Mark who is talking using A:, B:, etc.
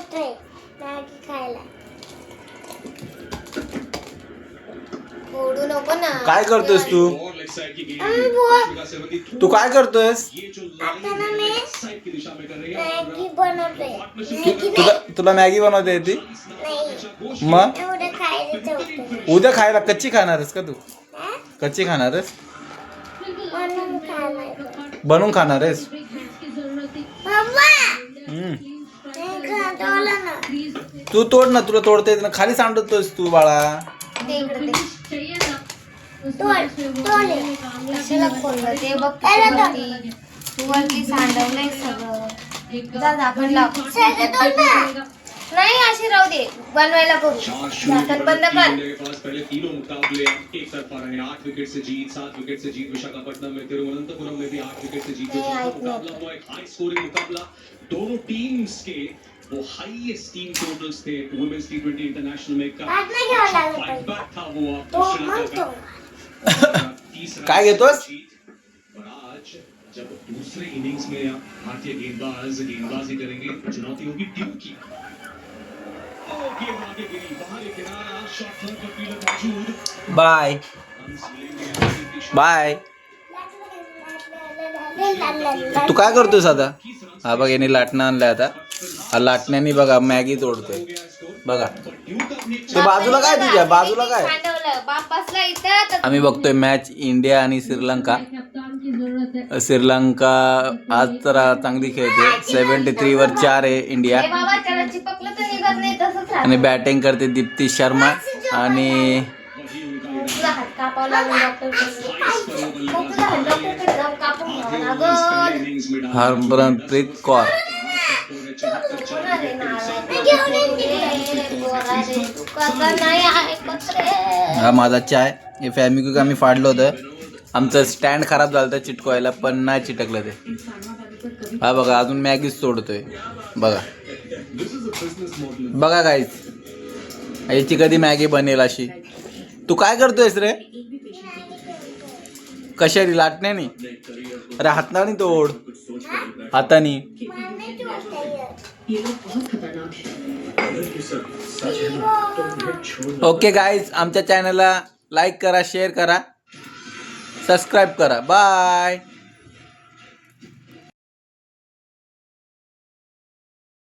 A: बनवतोय मॅगी खायला.
B: ओढू नको ना.
C: काय करतोयस तू? तू काय करतोयस?
A: आता ना मी मॅगी बनवतोय.
C: तुला मॅगी बनवता येते?
A: नाही
C: मग
A: एवढं खायला ठेवतोय.
C: उद्या खायला कच्ची खाणारस का तू?
A: हा?
C: कच्ची खाणारस?
A: बनवून खायला.
C: बनवून खाणारस?
A: पप्पा
C: हम्म.
A: नाही खातोला ना.
C: तू तोड ना, तुला तोडता येते ना. खाली सांडतोयस तू बाळा.
B: ते इकडे दे.
A: तोले.
B: कशाला खोललं ते बघ किती वरती. तू वरती सांडवलंय सगळं. जा झाकण लाव.
A: सगळं तोल ना.
B: नाही अशी राहू दे. बनवायला करू. झाकण बंद कर.
D: पहले तीनों मुकाबले एक तरफा रहे। 8 विकेट से जीत, 7 विकेट से जीत विशाखापट्टनम में, तिरुवनंतपुरम में भी 8 विकेट से जीते। मुकाबला हुआ एक हाई स्कोरिंग मुकाबला। दोनों टीम्स के वो हाईएस्ट टीम टोटल्स थे वुमेन्स टी20 इंटरनेशनल में का
A: हाथ में क्या लगा था?
D: फाइट बैक था वो
A: तो
D: श्रीलंका
A: मत
D: का।
A: तो.
D: तीसरा
C: काय घेतोस?
D: और आज जब दूसरे इनिंग्स में भारतीय गेंदबाजी करेंगे, चुनौती होगी टीम की। गेंद आगे गिरी, बाहर एक किनारा, शॉट थर्ड पर फील्डर मौजूद।
C: बाय
D: रन्स मिलेंगे।
C: बाय. तू काय करतोयस आता? हा बघ, याने लाटणं आणलंय आता. हा लाटण्याने बघा मॅगी तोडतोय बघा. ते बाजूला काय तुझ्या बाजूला काय?
B: सांडवलं. बाप बसला इथं तर
C: आम्ही बघतोय मॅच इंडिया आणि श्रीलंका. श्रीलंका आज तर चांगली खेळते. 73 वर 4 आहे इंडिया.
B: ए बाबा त्याला चिपकलं तर निघत नाही तसंच
C: आणि बॅटिंग करते दीप्ती शर्मा आणि
B: तुझा हात कापावा लागून डॉक्टर. मग तुझा हात डॉक्टरकडे जाऊन कापून घ्यावा लागल.
C: हरमनप्रीत कौर. हा माझा चाय. हे फॅमिली आम्ही फाडलं होतं. आमचं स्टँड खराब झालं होतं चिटकवायला, पण नाही चिटकलं ते. हा बघा अजून मॅगीच तोडतोय बघा. बघा गाईस, याची कधी मॅगी बनेल अशी. तू काय करतोयस रे? कशाने? लाटण्याने? अरे हाताने तोड, हाताने. ओके गाईज, आमच्या चॅनलला लाईक करा, शेअर करा, सबस्क्राईब करा. बाय.